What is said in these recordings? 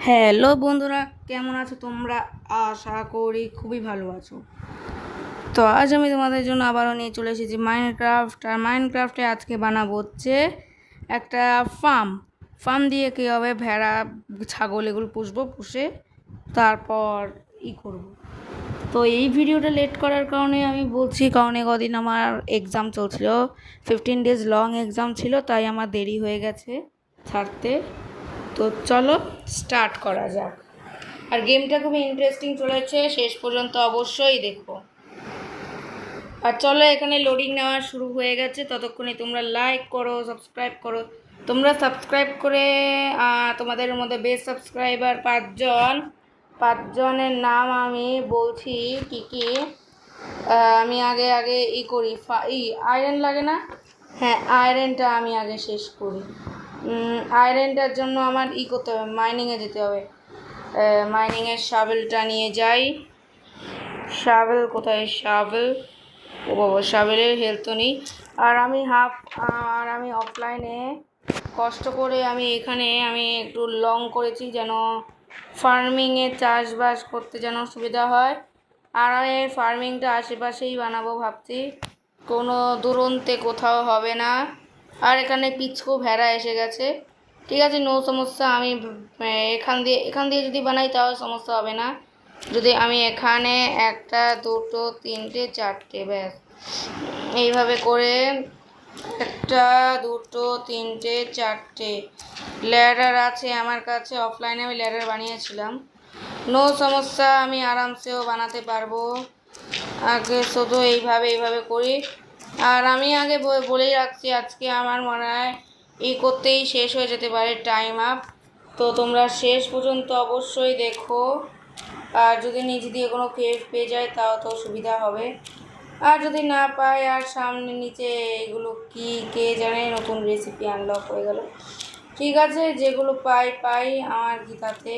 Hello বন্ধুরা, কেমন আছো তোমরা? আশা করি খুবই ভালো আছো। তো আজ আমি তোমাদের জন্য আবারও নিয়ে চলে এসেছি মাইনক্রাফট। আর মাইনক্রাফটে আজকে বানাবো হচ্ছে একটা ফার্ম দিয়ে কীভাবে ভেড়া, ছাগল এগুলো পুষে তারপর করব। তো এই ভিডিওটা লেট করার কারণে আমি বলছি, কারণ কদিন আমার এক্সাম চলছিল, 15 days লং এক্সাম ছিল, তাই আমার দেরি হয়ে গেছে ছাড়তে। তো চলো স্টার্ট করা যাক। আর গেমটা খুবই ইন্টারেস্টিং চলেছে, শেষ পর্যন্ত অবশ্যই দেখো। আর চলো, এখানে লোডিং নেওয়া শুরু হয়ে গেছে, ততক্ষণে তোমরা লাইক করো, সাবস্ক্রাইব করো। তোমরা সাবস্ক্রাইব করে তোমাদের মধ্যে বেস্ট সাবস্ক্রাইবার 5জনের নাম আমি বলছি কি কি। আমি আগে করি, আয়রন লাগে না? হ্যাঁ, আয়রনটা আমি আগে শেষ করি। আয়রনটার জন্য আমার করতে হবে, মাইনিংয়ে যেতে হবে। মাইনিংয়ের শাবেলটা নিয়ে যাই। শাবেল কোথায়? শাবেল, ও বাবা, শাবেলের হেলথ তো নেই। আর আমি অফলাইনে কষ্ট করে আমি একটু লং করেছি, যেন ফার্মিংয়ে চাষবাস করতে যেন সুবিধা হয়। আর আমি ফার্মিংটা আশেপাশেই বানাবো ভাবছি, কোনো দূরন্তে কোথাও হবে না। আর এখানে পিছকো ভেড়া এসে গেছে, ঠিক আছে, নো সমস্যা। আমি এখান দিয়ে যদি বানাই তাও সমস্যা হবে না। যদি আমি এখানে 1 2 3 4 ব্যাস এইভাবে করে 1 2 3 4 ল্যাডার আছে আমার কাছে, অফলাইনে আমি ল্যাডার বানিয়েছিলাম, নো সমস্যা, আমি আরামসেও বানাতে পারবো। আগে শুধু এইভাবে করি। আর আমি আগে বলেই রাখছি, আজকে আমার মনে হয় করতেই শেষ হয়ে যেতে পারে, টাইম আপ। তো তোমরা শেষ পর্যন্ত অবশ্যই দেখো। আর যদি নিচ দিয়ে কোনো কেভ পেয়ে যায় তাও তো সুবিধা হবে। আর যদি না পাই, আর সামনে নিচে এগুলো কি কে জানে, নতুন রেসিপি আনলক হয়ে গেল। ঠিক আছে, যেগুলো পাই আমার কি তাতে।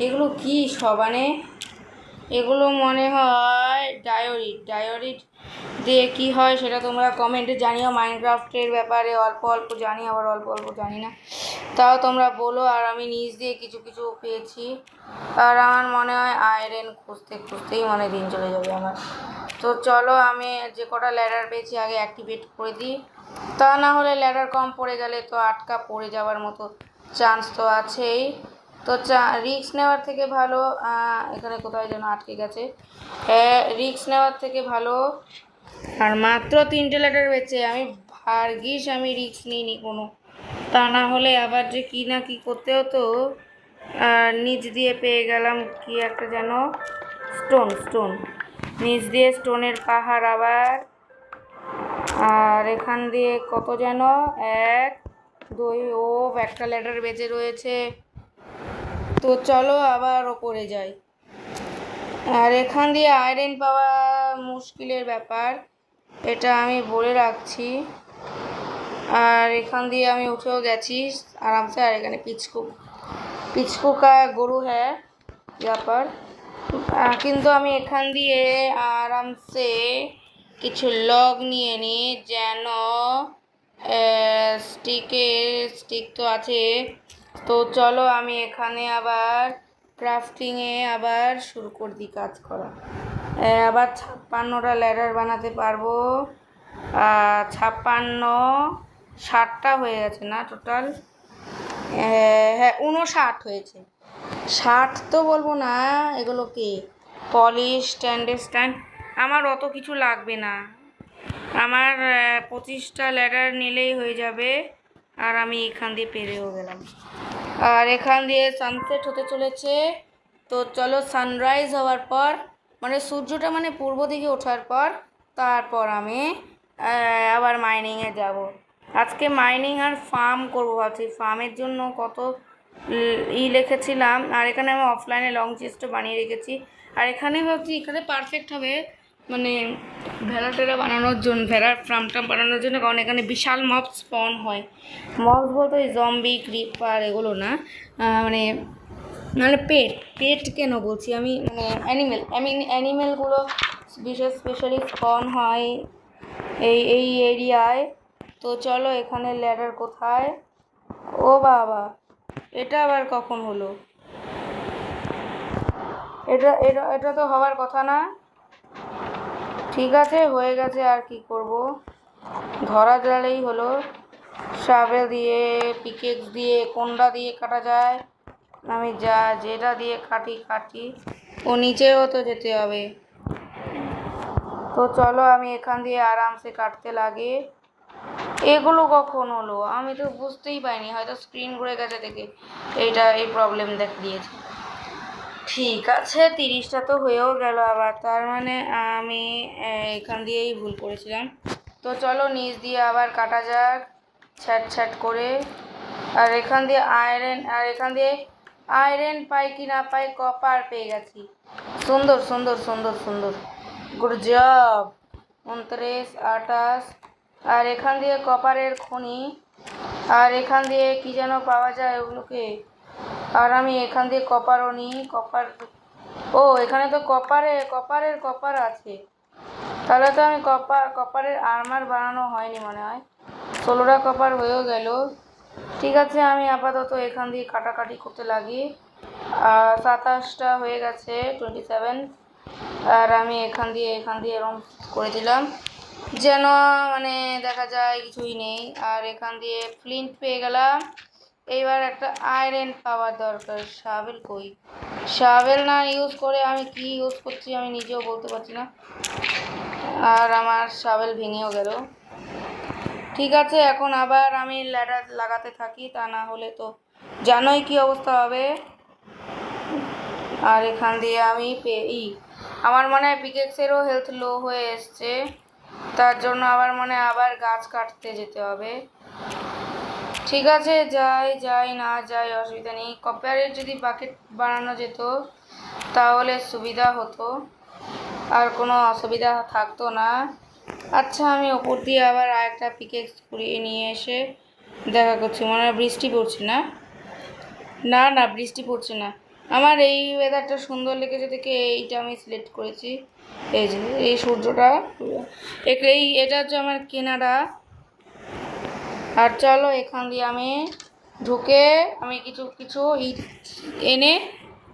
এগুলো কি সবানে, এগুলো মনে হয় ডায়োরিট দিয়ে কি হয় সেটা তোমরা কমেন্টে জানিও। মাইনক্রাফটের ব্যাপারে অল্প জানি, আবার অল্প জানি না, তাও তোমরা বলো। আর আমি নিজ দিয়ে কিছু পেয়েছি। আর আমার মনে হয় আয়রন খুঁজতেই দিন চলে যাবে আমার। তো চলো, আমি যে কটা ল্যাডার পেয়েছি আগে অ্যাক্টিভেট করে দিই, তা না হলে ল্যাডার কম পড়ে গেলে তো আটকা পড়ে যাওয়ার মতো চান্স তো আছেই। তো রিস্ক নেওয়ার থেকে ভালো, এখানে কোথায় যেন আটকে গেছে, রিস্ক নেওয়ার থেকে ভালো। আর মাত্র 3টে ল্যাডার বেঁচে, আমি ভাগ্যিস আমি রিস্ক নিইনি কোনো, তা না হলে আবার যে কি না কি করতে হতো। নিচ দিয়ে পেয়ে গেলাম কি একটা যেন স্টোন, নিচ দিয়ে স্টোনের পাহাড় আবার। আর এখান দিয়ে কত যেন 1 2, একটা ল্যাডার বেঁচে রয়েছে। তো চলো আবার ওপরে যাই। আর এখান দিয়ে আয়রন পাওয়া মুশকিলের ব্যাপার, এটা আমি বলে রাখছি। আর এখান দিয়ে আমি উঠেও গেছি আরামসে। আর এখানে পিচকু কা গরু হ্যাঁ ব্যাপার। কিন্তু আমি এখান দিয়ে আরামসে কিছু লগ নিয়ে নিই, যেন স্টিক তো আছে। তো চলো, আমি এখানে আবার ক্রাফটিংয়ে আবার শুরু করে দিই কাজ করা। আবার 56টা ল্যাডার বানাতে পারবো। 60টা হয়ে গেছে না টোটাল? হ্যাঁ, 59 হয়েছে। 60 তো বলবো না, এগুলো কি পলিশ স্ট্যান্ড, আমার অত কিছু লাগবে না। আমার 25টা ল্যাডার নিলেই হয়ে যাবে। আর আমি এখান দিয়ে পেরেও গেলাম। আর এখান দিয়ে সানসেট হতে চলেছে। তো চলো, সানরাইজ হওয়ার পর, মানে সূর্যটা পূর্ব দিকে ওঠার পর, তারপর আমি আবার মাইনিংয়ে যাব। আজকে মাইনিং আর ফার্ম করবো ভাবছি। ফার্মের জন্য কত লিখেছিলাম। আর এখানে আমি অফলাইনে লং চেস্টও বানিয়ে রেখেছি। আর এখানে ভাবছি এখানে পারফেক্ট হবে, ভেড়া বানানোর জন্য, ভেড়ার ফার্মটা বানানোর জন্য। কারণ এখানে বিশাল মব স্পন হয়। মব বলতে জম্বি, ক্রিপার এগুলো না, পেট কেন বলছি আমি, অ্যানিমেলগুলো স্পেশালি স্পন হয় এই এরিয়ায়। তো চলো, এখানে ল্যাডার কোথায়? ও বাবা, এটা আবার কখন হলো? এটা এটা এটা তো হওয়ার কথা না। ঠিক আছে, হয়ে গেছে, আর কি করব, ধরা গেলেই হলো। শাবেল দিয়ে, পিকেক্স দিয়ে, কোনটা দিয়ে কাটা যায়, আমি যেটা দিয়ে কাটি। ও নিচেও তো যেতে হবে। তো চলো আমি এখান দিয়ে আরামসে কাটতে লাগে। এগুলো কখন হলো আমি তো বুঝতেই পারিনি, হয়তো স্ক্রিন ঘুরে গেছে দেখে এই প্রবলেম দেখা দিয়েছে। ঠিক আছে, 30টা তো হয়েও গেল আবার, তার মানে আমি এখান দিয়েই ভুল করেছিলাম। তো চলো নিচ দিয়ে আবার কাটা যাক, ছ্যাট করে। আর এখান দিয়ে আয়রন পাই কি না পাই, কপার পেয়ে গেছি। সুন্দর সুন্দর সুন্দর সুন্দর, গুড জব। 29, 28। আর এখান দিয়ে কপারের খনি, আর এখান দিয়ে কি যেন পাওয়া যায় ওগুলোকে। আর আমি এখান দিয়ে কপারও নিই, কপার। ও এখানে তো কপার আছে, তাহলে তো আমি কপারের আর্মার বানানো হয়নি মনে হয়। 16টা কপার হয়েও গেল। ঠিক আছে, আমি আপাতত এখান দিয়ে কাটাকাটি করতে লাগি। 27টা হয়ে গেছে, 27। আর আমি এখান দিয়ে এরকম করে দিলাম যেন মানে দেখা যায় কিছুই নেই। আর এখান দিয়ে ফ্লিন্ট পেয়ে গেলাম। এইবার একটা আয়রন পাওয়ার দরকার। শাবেল কই? শাবেল না ইউজ করে আমি কি ইউজ করছি আমি নিজেও বলতে পারছি না। আর আমার শাবেল ভেঙেও গেল। ঠিক আছে, এখন আবার আমি ল্যাডার লাগাতে থাকি, তা না হলে তো জানোই কি অবস্থা হবে। আর এখান দিয়ে আমি আমার মনে হয় পিকেক্সেরও হেলথ লো হয়ে এসছে, তার জন্য আবার গাছ কাটতে যেতে হবে। ঠিক আছে, যাই না যাই অসুবিধা নেই। কপারের যদি বাকেট বানানো যেত তাহলে সুবিধা হতো, আর কোনো অসুবিধা থাকতো না। আচ্ছা, আমি ওপর দিয়ে আবার আরেকটা পিকেক্স কুড়িয়ে নিয়ে এসে দেখা করছি। মনে হয় বৃষ্টি পড়ছে না। না না, বৃষ্টি পড়ছে না। আমার এই ওয়েদারটা সুন্দর লেগেছে দেখে এইটা আমি সিলেক্ট করেছি। এই যে এই সূর্যটা, এটা হচ্ছে আমার কেনাডা। আর চলো এখান দিয়ে আমি ঢুকে আমি কিছু এনে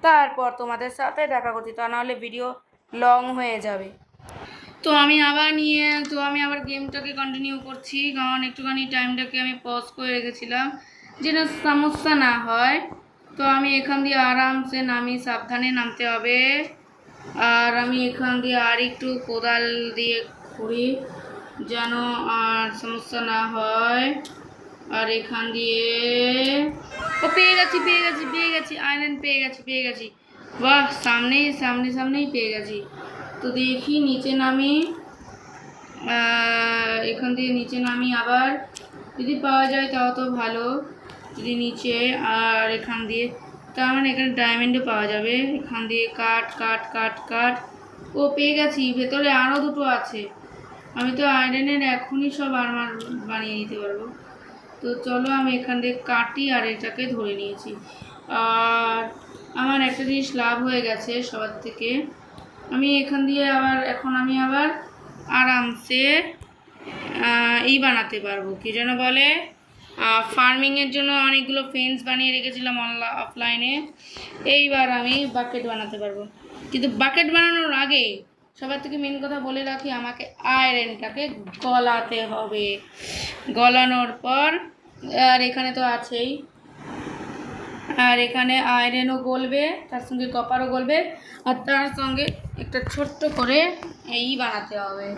তারপর তোমাদের সাথে দেখা করছি, তা নাহলে ভিডিও লং হয়ে যাবে। তো আমি আবার গেমটাকে কন্টিনিউ করছি, কারণ একটুখানি টাইমটাকে আমি পজ করে রেখেছিলাম যেন সমস্যা না হয়। তো আমি এখান দিয়ে আরামসে সাবধানে নামতে হবে। আর আমি এখান দিয়ে আর একটু কোদাল দিয়ে খুঁড়ি যেন আর সমস্যা না হয়। আর এখান দিয়ে পেয়ে গেছি আয়রন পেয়ে গেছি। বাহ, সামনেই পেয়ে গেছি। তো দেখি নিচে নামি, এখান দিয়ে নিচে নামি আবার, যদি পাওয়া যায় তাও তো ভালো। যদি নিচে আর এখান দিয়ে, তার মানে এখানে ডায়মন্ডও পাওয়া যাবে। এখান দিয়ে কাট। ও পেয়ে গেছি, ভেতরে আরও দুটো আছে। আমি তো আয়রনের এখনই সব আর্মার বানিয়ে নিতে পারবো। তো চলো আমি এখান দিয়ে কাটি, আর এটাকে ধরে নিয়েছি। আর আমার একটা জিনিস লাভ হয়ে গেছে সবার থেকে, আমি এখান দিয়ে এখন আমি আবার আরামসে বানাতে পারবো, কি যেন বলে, ফার্মিংয়ের জন্য অনেকগুলো ফেন্স বানিয়ে রেখেছিলাম অফলাইনে। এইবার আমি বাকেট বানাতে পারবো। কিন্তু বাকেট বানানোর আগে সবার থেকে মেন কথা বলে রাখি, আমাকে আয়রনটাকে গলাতে হবে। গলানোর পর, আর এখানে তো আছেই, আর এখানে আয়রনও গলবে, তার সঙ্গে কপারও গলবে, আর তার সঙ্গে একটা ছোট্ট করে বানাতে হবে।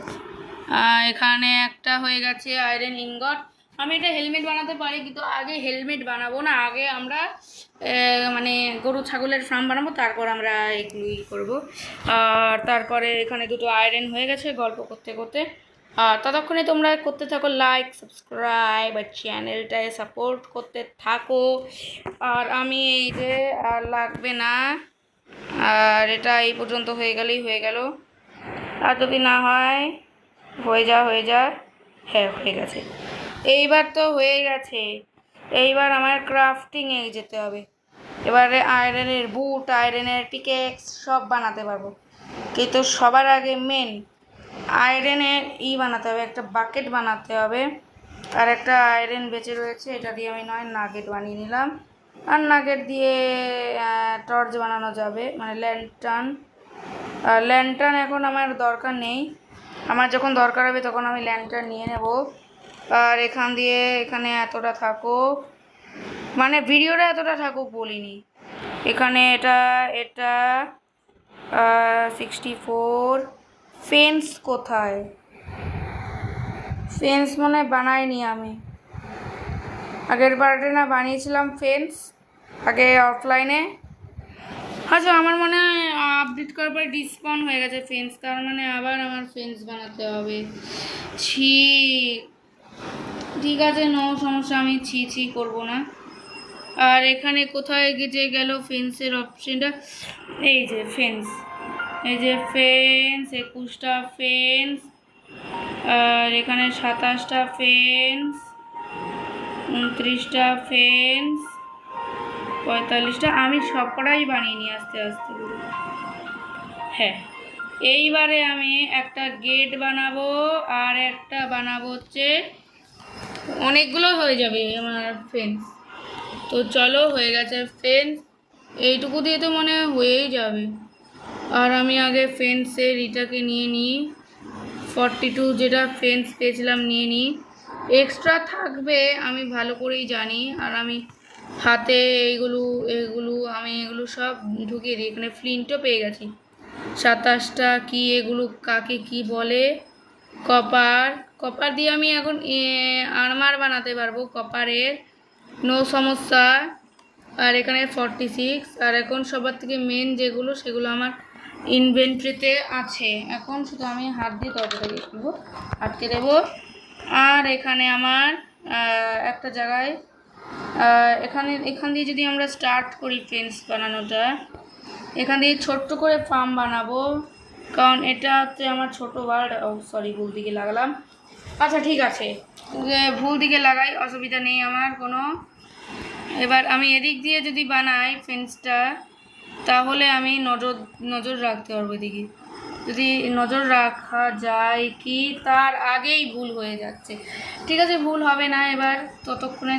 এখানে একটা হয়ে গেছে আয়রন ইনগট। আমি এটা হেলমেট বানাতে পারি, কিন্তু আগে হেলমেট বানাবো না, আগে আমরা মানে গরু ছাগলের ফার্ম বানাবো, তারপর আমরা এগুলোই করবো। আর তারপরে এখানে দুটো আয়রন হয়ে গেছে গল্প করতে করতে। আর ততক্ষণে তোমরা করতে থাকো লাইক, সাবস্ক্রাইব, আর চ্যানেলটায় সাপোর্ট করতে থাকো। আর আমি এই যে আর লাগবে না, আর এটা এই পর্যন্ত হয়ে গেলেই হয়ে গেল। আর যদি না হয় হয়ে যা। হ্যাঁ, হয়ে গেছে। এইবার তো হয়ে গেছে। এইবার আমার ক্রাফটিংয়ে যেতে হবে। এবারে আয়রনের বুট, আয়রনের পিকেক্স সব বানাতে পারবো, কিন্তু সবার আগে মেন আয়রনের বানাতে হবে, একটা বাকেট বানাতে হবে। আর একটা আয়রন বেঁচে রয়েছে, এটা দিয়ে আমি নাগেট বানিয়ে নিলাম। আর নাগেট দিয়ে টর্চ বানানো যাবে, মানে ল্যান্টার্ন। আর ল্যান্টার্ন এখন আমার দরকার নেই, আমার যখন দরকার হবে তখন আমি ল্যান্টার্ন নিয়ে নেব। আর এখান দিয়ে এখানে এতটা থাকুক, মানে ভিডিওটা এতটা থাকুক বলিনি। এখানে এটা এটা 64। ফেন্স কোথায়? ফেন্স মনে বানাইনি আমি, আগের বারে না বানিয়েছিলাম ফেন্স আগে অফলাইনে। আচ্ছা আমার মনে হয় আপডেট করার পরে ডিসপাউন্ট হয়ে গেছে ফেন্স, তার মানে আবার আমার ফেন্স বানাতে হবে। ছি, ঠিক আছে, নো সমস্যা, আমি ছি করবো না। আর এখানে কোথায় যে গেল ফেন্সের অপশনটা? এই যে ফেন্স, এই যে ফেন্স, 21টা ফেন্স, আর এখানে 27টা ফেন্স, 29টা ফেন্স, 45টা। আমি সবকটাই বানিয়ে নিয়ে আস্তে আস্তে করে। হ্যাঁ, এইবারে আমি একটা গেট বানাবো আর একটা বানাবো হচ্ছে, অনেকগুলো হয়ে যাবে আমার ফেন্স। তো চলো, হয়ে গেছে ফেন্স, এইটুকু দিয়ে তো মনে হয়েই যাবে। আর আমি আগে ফেন্সের এটাকে নিয়ে নিই, 42 যেটা ফেন্স পেয়েছিলাম নিয়ে নিই। এক্সট্রা থাকবে আমি ভালো করেই জানি, আর আমি হাতে এগুলো আমি এগুলো সব ঢুকিয়ে দিই। এখানে ফ্লিন্টও পেয়ে গেছি, 27টা। কি এগুলো কাকে কি বলে? কপার দিয়ে আমি এখন আর্মার বানাতে পারবো কপারের, নো সমস্যা। আর এখানে 46। আর এখন সবার থেকে মেন যেগুলো, সেগুলো আমার ইনভেন্টরিতে আছে। এখন শুধু আমি হাত দিয়ে দরজাটাকে খুলবো, আটকে দেবো। আর এখানে আমার একটা জায়গায় এখান দিয়ে যদি আমরা স্টার্ট করি ফেন্স বানানোটা, এখান দিয়ে ছোট্ট করে ফার্ম বানাবো, কারণ এটা হচ্ছে আমার ছোটো ওয়ার্ড। সরি, ভুল দিকে লাগালাম। আচ্ছা ঠিক আছে, ভুল দিকে লাগাই, অসুবিধা নেই আমার কোনো। এবার আমি এদিক দিয়ে যদি বানাই ফেন্সটা, তাহলে আমি নজর রাখতে পারবো এদিকে। যদি নজর রাখা যায় কি, তার আগেই ভুল হয়ে যাচ্ছে। ঠিক আছে, ভুল হবে না এবার, ততক্ষণে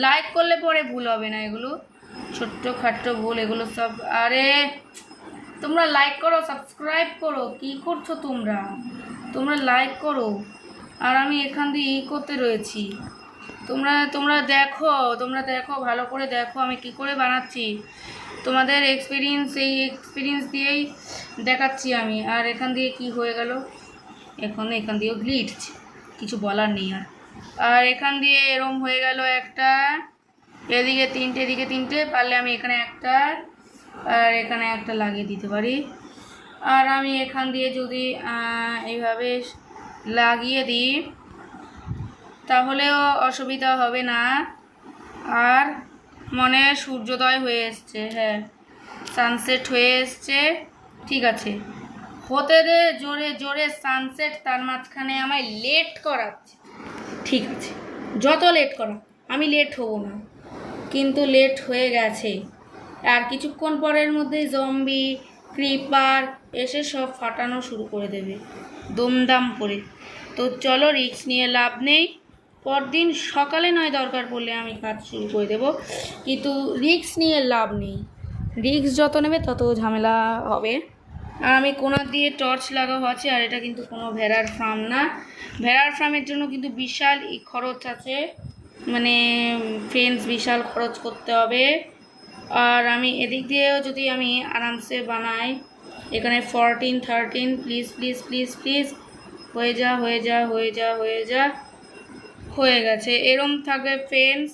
লাইক করলে পরে ভুল হবে না। এগুলো ছোট্ট খাট্ট ভুল, এগুলো সব। আরে তোমরা লাইক করো, সাবস্ক্রাইব করো, কি করছো তোমরা লাইক করো। আর আমি এখান দিয়ে করতে রয়েছি, তোমরা দেখো ভালো করে দেখো আমি কি করে বানাচ্ছি। তোমাদের এক্সপিরিয়েন্স দিয়েই দেখাচ্ছি আমি। আর এখান দিয়ে কি হয়ে গেল, এখান দিয়েও গ্লিটস, কিছু বলার নেই। আর এখান দিয়ে এরম হয়ে গেল একটা, এদিকে 3টে, এদিকে 3টে, পারলে আমি এখানে একটা আর এখানে একটা লাগিয়ে দিতে পারি। আর আমি এখান দিয়ে যদি এইভাবে লাগিয়ে দিই, তাহলেও অসুবিধা হবে না। আর মনে সূর্যোদয় হয়ে এসছে, হ্যাঁ সানসেট হয়ে এসছে, ঠিক আছে। হতে দে জোরে জোরে সানসেট, তার মাঝখানে আমায় লেট করাচ্ছে। ঠিক আছে, যত লেট করা, আমি লেট হব না, কিন্তু লেট হয়ে গেছে। আর কিছুক্ষণ পরের মধ্যেই জম্বি ক্রিপার এসে সব ফাটানো শুরু করে দেবে দমদাম করে। তো চলো, রিস্ক নিয়ে লাভ নেই। পরদিন সকালে নয় দরকার পড়লে আমি কাজ শুরু করে দেবো, কিন্তু রিস্ক নিয়ে লাভ নেই। রিস্ক যত নেবে তত ঝামেলা হবে। আর আমি কোণা দিয়ে টর্চ লাগাও আছে, আর এটা কিন্তু কোনো ভেড়ার ফার্ম না। ভেড়ার ফার্মের জন্য কিন্তু বিশাল খরচ আছে, মানে ফেন্স বিশাল খরচ করতে হবে। আর আমি এদিক দিয়েও যদি আমি আরামসে বানাই, এখানে 14, 13, প্লিজ প্লিজ প্লিজ প্লিজ, হয়ে যা হয়ে যা হয়ে যা হয়ে যা, হয়ে গেছে। এরম থাকে ফেন্স।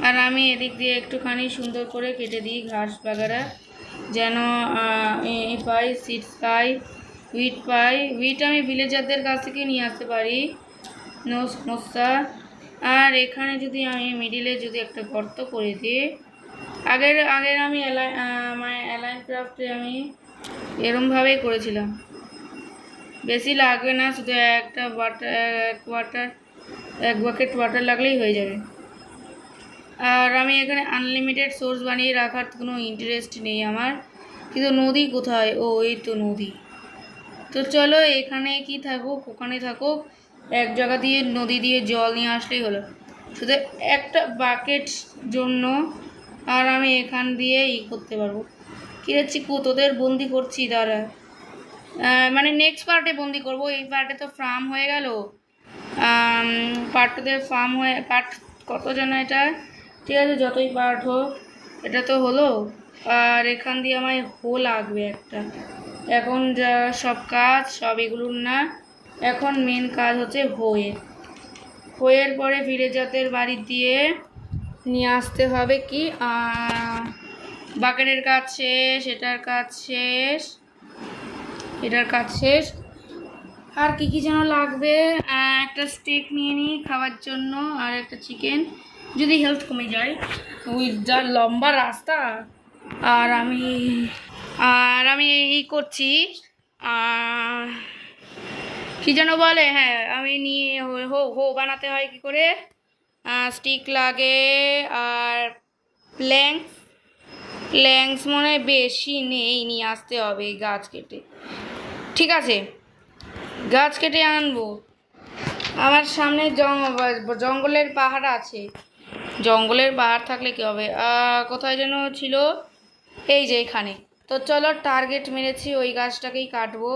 আর আমি এদিক দিয়ে একটুখানি সুন্দর করে কেটে দিই ঘাস বাগারা, যেন পাই, সিডস পাই, হুইট পাই। হুইট আমি ভিলেজারদের কাছ থেকে নিয়ে আসতে পারি, নো সমস্যা। আর এখানে যদি আমি মিডিলে যদি একটা গর্ত করে দিই, আগের আমি অ্যালাইন ক্রাফটে আমি এরমভাবেই করেছিলাম, বেশি লাগবে না, শুধু এক বাকেট ওয়াটার লাগলেই হয়ে যাবে। আর আমি এখানে আনলিমিটেড সোর্স বানিয়ে রাখার কোনো ইন্টারেস্ট নেই আমার, কিন্তু নদী কোথায়? ও এই তো নদী। তো চলো, এখানে কি থাকুক ওখানে থাকুক, এক জায়গা দিয়ে নদী দিয়ে জল নিয়ে আসলেই হলো। শুধু একটা বাকেট জন্য আর আমি এখান দিয়ে করতে পারবো। কী রে চিকু, তোদের বন্দি করছি দাঁড়া, মানে নেক্সট পার্টে বন্দি করবো। এই পার্টে তো ফার্ম হয়ে গেল, পার্টটাতে ফার্ম হয়ে পার্ট কত যেন এটা, ঠিক আছে যতই পার্ট হোক এটা তো হলো। আর এখান দিয়ে আমার হো লাগবে একটা। এখন যা সব কাজ সব এগুলোর না, এখন মেন কাজ হচ্ছে হোয়ের পরে ফিরে জাতের বাড়ি দিয়ে নিয়ে আসতে হবে কি বাকেটের কাজ শেষ, এটার কাজ শেষ, এটার কাজ শেষ। আর কি কি যেন লাগবে, একটা স্টেক নিয়ে নিই খাওয়ার জন্য, আর একটা চিকেন যদি হেলথ কমে যায়। ওই যা লম্বা রাস্তা, আর আমি এই করছি কি যেন বলে, হ্যাঁ আমি নিয়ে হো বানাতে হয় কি করে, স্টিক লাগে আর প্ল্যাঙ্কস মনে হয় বেশি নেই, নিয়ে আসতে হবে গাছ কেটে। ঠিক আছে, গাছ কেটে আনবো। আমার সামনে জঙ্গলের পাহাড় আছে, জঙ্গলের পাহাড় থাকলে কী হবে, কোথায় যেন ছিল, এই যে এখানে। তো চলো টার্গেট মেরেছি, ওই গাছটাকেই কাটবো।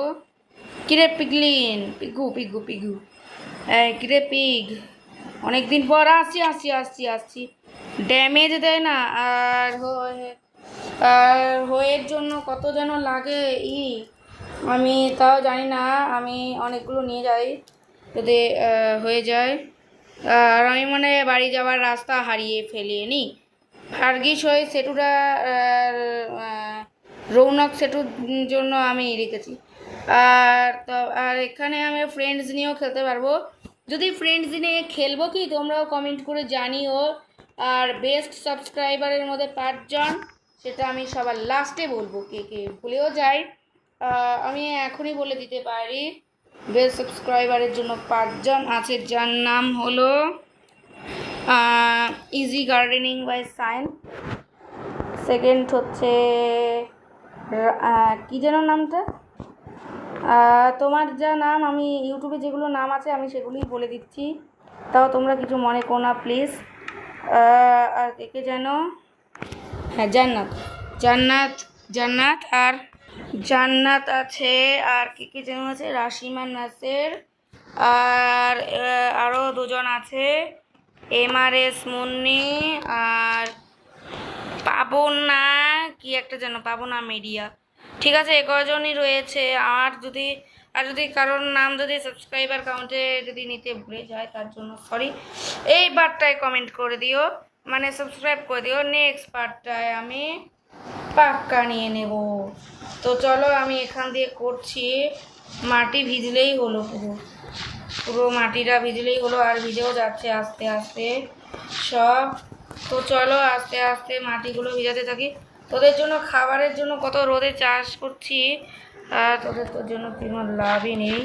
কিরে পিগলিন, পিগু কিরে পিগ, অনেকদিন পর আসছি। ড্যামেজ দেয় না, আর হোয়ের জন্য কত যেন লাগে আমি তাও জানি না। আমি অনেকগুলো নিয়ে যাই যদি হয়ে যায়। আর আমি মানে বাড়ি যাওয়ার রাস্তা হারিয়ে ফেলিনি। ভার্গিস হয়ে সেটুটা রৌনক সেটুর জন্য আমি রেখেছি। আর এখানে আমি ফ্রেন্ডস নিয়েও খেলতে পারবো। যদি ফ্রেন্ডস নিয়ে খেলবো কি তোমরাও কমেন্ট করে জানিও। আর বেস্ট সাবস্ক্রাইবারের মধ্যে 5 জন, সেটা আমি সবার লাস্টে বলবো, কে ভুলেও যাই। আমি এখনই বলে দিতে পারি, বেস্ট সাবস্ক্রাইবারের জন্য 5 জন আছে, যার নাম হলো easy gardening by sign. Second হচ্ছে কী যেন নামটা, তোমার যা নাম, আমি ইউটিউবে যেগুলো নাম আছে আমি সেগুলোই বলে দিচ্ছি, তাও তোমরা কিছু মনে করো না প্লিজ। আর কে যেন, হ্যাঁ জান্নাত আছে, আর কে যেন আছে, রাশিমা নাসের, আর আরও 2 জন আছে, MRS মুন্নি, আর পাবনা কি একটা যেন, পাবনা মিডিয়া। ঠিক আছে, এ কজনই রয়েছে। আর যদি কারোর নাম যদি সাবস্ক্রাইবার কাউন্টে যদি নিতে ভুলে যায় তার জন্য সরি। এই পার্টটায় কমেন্ট করে দিও, মানে সাবস্ক্রাইব করে দিও। নেক্সট পার্টটায় আমি পাক্কা নিয়ে নেব। তো চলো আমি এখান দিয়ে করছি, মাটি ভিজলেই হলো, পুরো মাটিটা ভিজলেই হলো, আর ভিজেও যাচ্ছে আস্তে আস্তে সব। তো চলো আস্তে আস্তে মাটিগুলো ভিজাতে থাকি। তোদের জন্য খাবারের জন্য কত রোদে চাষ করছি, তোদের তোর জন্য কোনো লাভই নেই।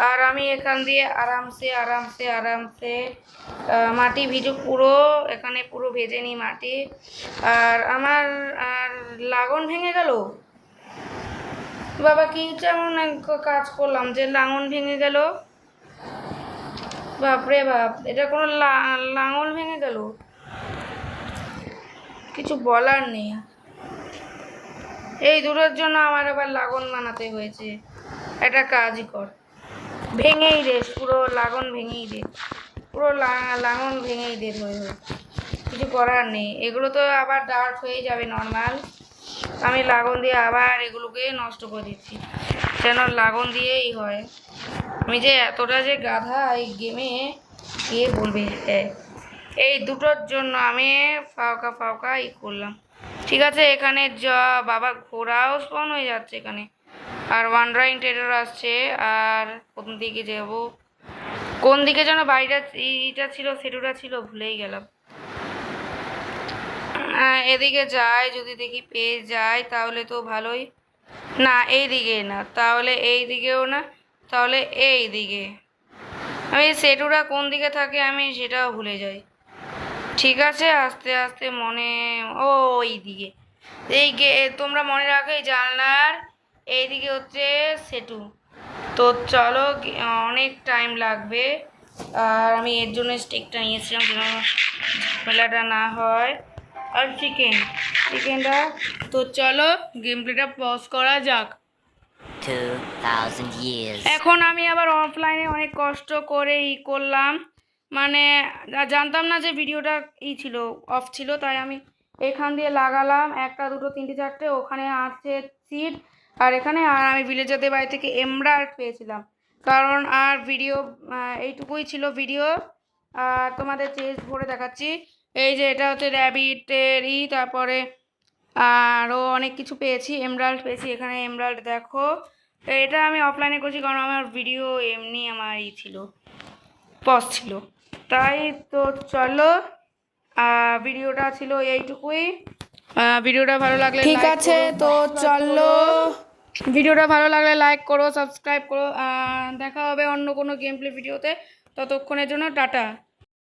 আর আমি এখান দিয়ে আরামসে মাটি ভিজুক পুরো, এখানে পুরো ভেজে নিই মাটি। আর আমার লাগন ভেঙে গেল, বাবা কি যেমন কাজ করলাম যে লাঙল ভেঙে গেল, বাপরে বাপ, এটা কোনো লাঙল ভেঙে গেল, কিছু বলার নেই। এই দুটোর জন্য আমার আবার লাগন বানাতে হয়েছে। একটা কাজই কর, ভেঙেই দে পুরো লাগন, ভেঙেই দে পুরো লাগন, ভেঙেই দে হয়ে কিছু করার নেই। এগুলো তো আবার ডার্ক হয়ে যাবে নর্মাল, আমি লাগন দিয়ে আবার এগুলোকে নষ্ট করে দিচ্ছি, যেন লাগন দিয়েই হয়। আমি যে এতটা যে গাধা এই গেমে, কে বলবে। এই দুটোর জন্য আমি ফাঁকা করলাম। ঠিক আছে, এখানে বাবা ঘোড়াও স্পন হয়ে যাচ্ছে এখানে, আর ওয়ান্ডারিং ট্রেডার আসছে। আর কোন দিকে যাব, কোন দিকে যেন বাড়িটা এইটা ছিল, সেটুটা ছিল, ভুলেই গেলাম। এদিকে যাই, যদি দেখি পেয়ে যাই তাহলে তো ভালোই। না এই দিকে না, তাহলে এই দিকেও না, তাহলে এই দিকে। আমি সেটুটা কোন দিকে থাকে আমি সেটাও ভুলে যাই। ঠিক আছে, আস্তে আস্তে মনে, ওই দিকে, তোমরা মনে রাখো এই জানলার এইদিকে হচ্ছে সেটু। তো চলো, অনেক টাইম লাগবে, আর আমি এর জন্য স্টিকটা নিয়েছিলাম যেন ঝামেলাটা না হয়। আর চিকেনটা। তো চলো গেম প্লেটা পজ করা যাক। 2000 years. এখন আমি আবার অফলাইনে অনেক কষ্ট করে করলাম, মানে জানতাম না যে ভিডিওটা ছিল, অফ ছিল, তাই আমি এখান দিয়ে লাগালাম 1 2 3 4টে, ওখানে আছে সিড, আর এখানে, আর আমি ভিলেজারদের বাড়ি থেকে এমরাল্ড পেয়েছিলাম। কারণ আর ভিডিও এইটুকুই ছিল ভিডিও। তোমাদের চেস্ট ভরে দেখাচ্ছি। এই যে এটা হচ্ছে র্যাবিটেরই, তারপরে আরও অনেক কিছু পেয়েছি, এমরাল্ড পেয়েছি, এখানে এমরাল্ড দেখো। এটা আমি অফলাইনে করছি কারণ আমার ভিডিও এমনি আমার ছিল, পজ ছিল, তাই। তো চলো ভিডিওটা ছিল এইটুকুই। ভিডিওটা ভালো লাগলে ঠিক আছে। তো চলো ভিডিওটা ভালো লাগলে লাইক করো, সাবস্ক্রাইব করো। দেখা হবে অন্য কোনো গেম প্লে ভিডিওতে। ততক্ষণের জন্য টাটা।